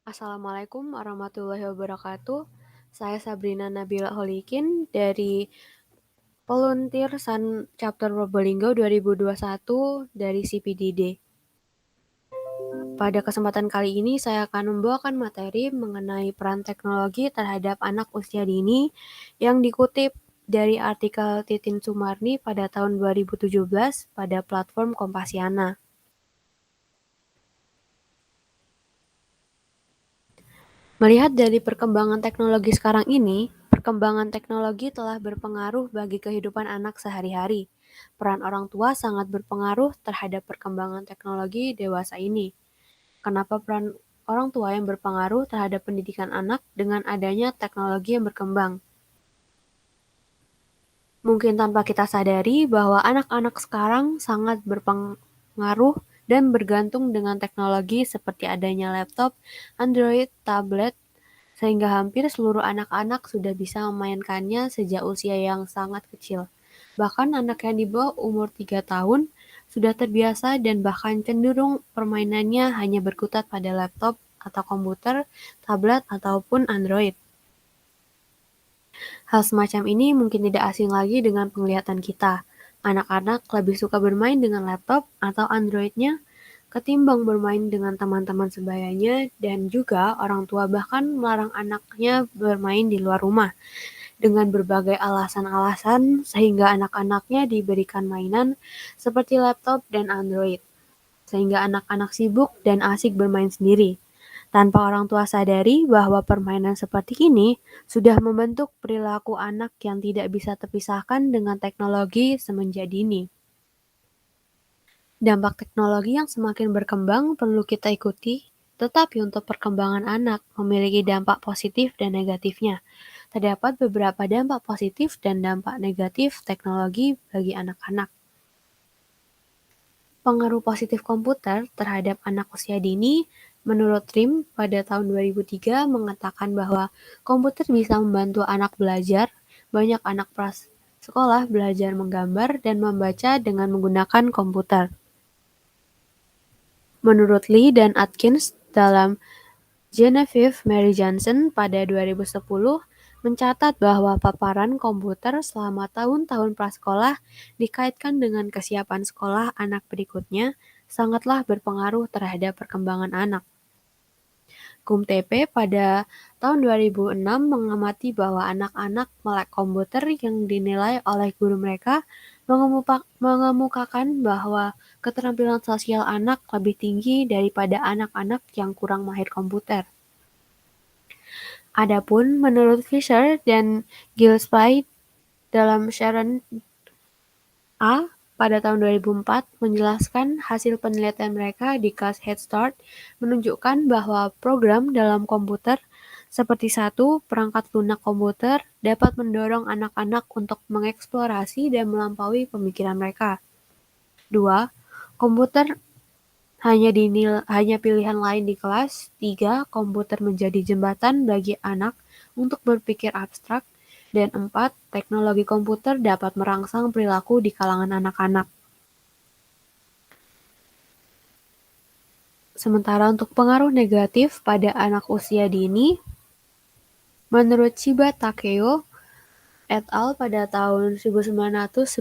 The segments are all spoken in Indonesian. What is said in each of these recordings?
Assalamualaikum warahmatullahi wabarakatuh. Saya Sabrina Nabila Holikin dari Volunteer Sun Chapter Probolinggo 2021 dari CPDD. Pada kesempatan kali ini saya akan membawakan materi mengenai peran teknologi terhadap anak usia dini yang dikutip dari artikel Titin Sumarni pada tahun 2017 pada platform Kompasiana. Melihat dari perkembangan teknologi sekarang ini, perkembangan teknologi telah berpengaruh bagi kehidupan anak sehari-hari. Peran orang tua sangat berpengaruh terhadap perkembangan teknologi dewasa ini. Kenapa peran orang tua yang berpengaruh terhadap pendidikan anak dengan adanya teknologi yang berkembang? Mungkin tanpa kita sadari bahwa anak-anak sekarang sangat berpengaruh dan bergantung dengan teknologi seperti adanya laptop, Android, tablet, sehingga hampir seluruh anak-anak sudah bisa memainkannya sejak usia yang sangat kecil. Bahkan anak yang di bawah umur 3 tahun sudah terbiasa dan bahkan cenderung permainannya hanya berkutat pada laptop atau komputer, tablet, ataupun Android. Hal semacam ini mungkin tidak asing lagi dengan penglihatan kita. Anak-anak lebih suka bermain dengan laptop atau Android-nya ketimbang bermain dengan teman-teman sebayanya, dan juga orang tua bahkan melarang anaknya bermain di luar rumah dengan berbagai alasan-alasan sehingga anak-anaknya diberikan mainan seperti laptop dan Android, sehingga anak-anak sibuk dan asik bermain sendiri tanpa orang tua sadari bahwa permainan seperti ini sudah membentuk perilaku anak yang tidak bisa terpisahkan dengan teknologi semenjak dini. Dampak teknologi yang semakin berkembang perlu kita ikuti, tetapi untuk perkembangan anak memiliki dampak positif dan negatifnya. Terdapat beberapa dampak positif dan dampak negatif teknologi bagi anak-anak. Pengaruh positif komputer terhadap anak usia dini, menurut Trim pada tahun 2003 mengatakan bahwa komputer bisa membantu anak belajar. Banyak anak prasekolah belajar menggambar dan membaca dengan menggunakan komputer. Menurut Lee dan Atkins dalam Genevieve Mary Johnson pada 2010 mencatat bahwa paparan komputer selama tahun-tahun prasekolah dikaitkan dengan kesiapan sekolah anak berikutnya sangatlah berpengaruh terhadap perkembangan anak. KUM-TP pada tahun 2006 mengamati bahwa anak-anak melek komputer yang dinilai oleh guru mereka mengemukakan bahwa keterampilan sosial anak lebih tinggi daripada anak-anak yang kurang mahir komputer. Adapun menurut Fisher dan Gillespie dalam Sharon A. pada tahun 2004 menjelaskan hasil penelitian mereka di kelas Head Start menunjukkan bahwa program dalam komputer seperti perangkat lunak komputer dapat mendorong anak-anak untuk mengeksplorasi dan melampaui pemikiran mereka. 2. Komputer hanya pilihan lain di kelas. 3. Komputer menjadi jembatan bagi anak untuk berpikir abstrak. Dan 4. Teknologi komputer dapat merangsang perilaku di kalangan anak-anak. Sementara untuk pengaruh negatif pada anak usia dini, menurut Chiba Takeo et al. Pada tahun 1997,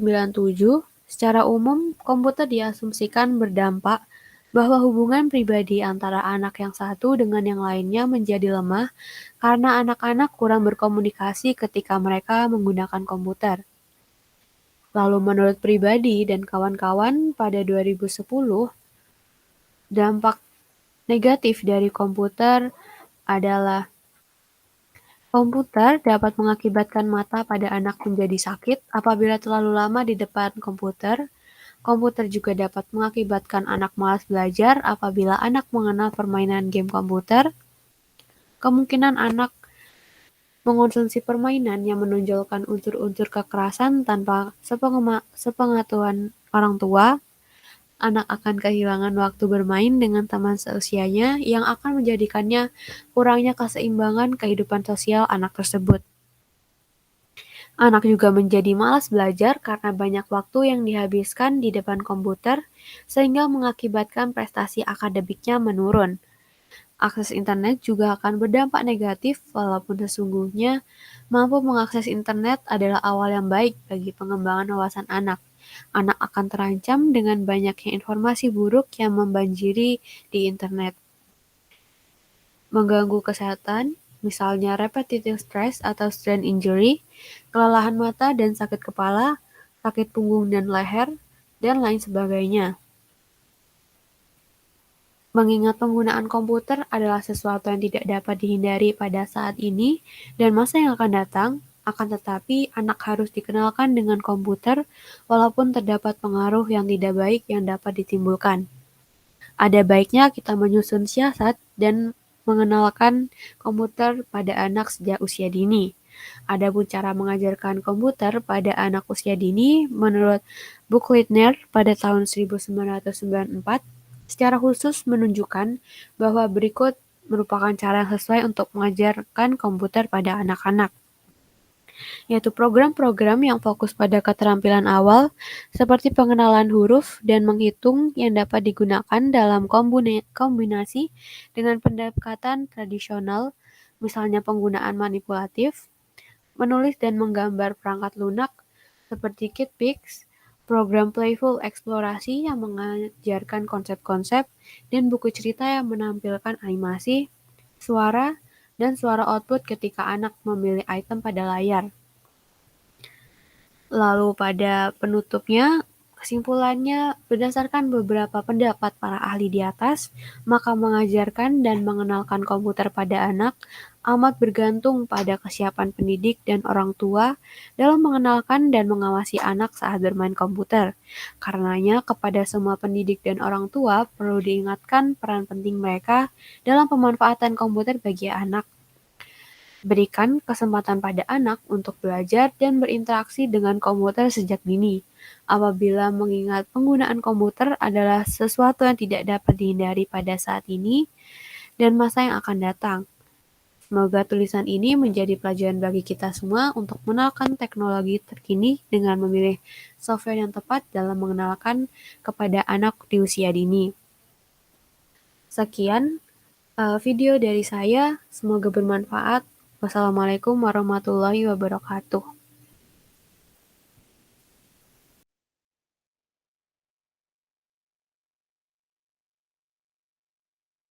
secara umum komputer diasumsikan berdampak bahwa hubungan pribadi antara anak yang satu dengan yang lainnya menjadi lemah karena anak-anak kurang berkomunikasi ketika mereka menggunakan komputer. Lalu menurut pribadi dan kawan-kawan pada 2010, dampak negatif dari komputer adalah komputer dapat mengakibatkan mata pada anak menjadi sakit apabila terlalu lama di depan komputer. Komputer juga dapat mengakibatkan anak malas belajar apabila anak mengenal permainan game komputer. Kemungkinan anak mengonsumsi permainan yang menonjolkan unsur-unsur kekerasan tanpa sepengetahuan orang tua. Anak akan kehilangan waktu bermain dengan teman seusianya yang akan menjadikannya kurangnya keseimbangan kehidupan sosial anak tersebut. Anak juga menjadi malas belajar karena banyak waktu yang dihabiskan di depan komputer, sehingga mengakibatkan prestasi akademiknya menurun. Akses internet juga akan berdampak negatif walaupun sesungguhnya mampu mengakses internet adalah awal yang baik bagi pengembangan wawasan anak. Anak akan terancam dengan banyaknya informasi buruk yang membanjiri di internet. Mengganggu kesehatan, misalnya repetitive stress atau strain injury, kelelahan mata dan sakit kepala, sakit punggung dan leher, dan lain sebagainya. Mengingat penggunaan komputer adalah sesuatu yang tidak dapat dihindari pada saat ini dan masa yang akan datang, akan tetapi anak harus dikenalkan dengan komputer walaupun terdapat pengaruh yang tidak baik yang dapat ditimbulkan. Ada baiknya kita menyusun siasat dan mengenalkan komputer pada anak sejak usia dini. Adapun cara mengajarkan komputer pada anak usia dini menurut Buchlittner pada tahun 1994 secara khusus menunjukkan bahwa berikut merupakan cara yang sesuai untuk mengajarkan komputer pada anak-anak, yaitu program-program yang fokus pada keterampilan awal seperti pengenalan huruf dan menghitung yang dapat digunakan dalam kombinasi dengan pendekatan tradisional, misalnya penggunaan manipulatif, menulis dan menggambar perangkat lunak seperti KitPix, program playful eksplorasi yang mengajarkan konsep-konsep, dan buku cerita yang menampilkan animasi, suara, dan suara output ketika anak memilih item pada layar. Lalu pada penutupnya, kesimpulannya berdasarkan beberapa pendapat para ahli di atas, maka mengajarkan dan mengenalkan komputer pada anak amat bergantung pada kesiapan pendidik dan orang tua dalam mengenalkan dan mengawasi anak saat bermain komputer. Karenanya kepada semua pendidik dan orang tua perlu diingatkan peran penting mereka dalam pemanfaatan komputer bagi anak. Berikan kesempatan pada anak untuk belajar dan berinteraksi dengan komputer sejak dini, apabila mengingat penggunaan komputer adalah sesuatu yang tidak dapat dihindari pada saat ini dan masa yang akan datang. Semoga tulisan ini menjadi pelajaran bagi kita semua untuk mengenalkan teknologi terkini dengan memilih software yang tepat dalam mengenalkan kepada anak di usia dini. Sekian video dari saya, semoga bermanfaat. Wassalamualaikum warahmatullahi wabarakatuh.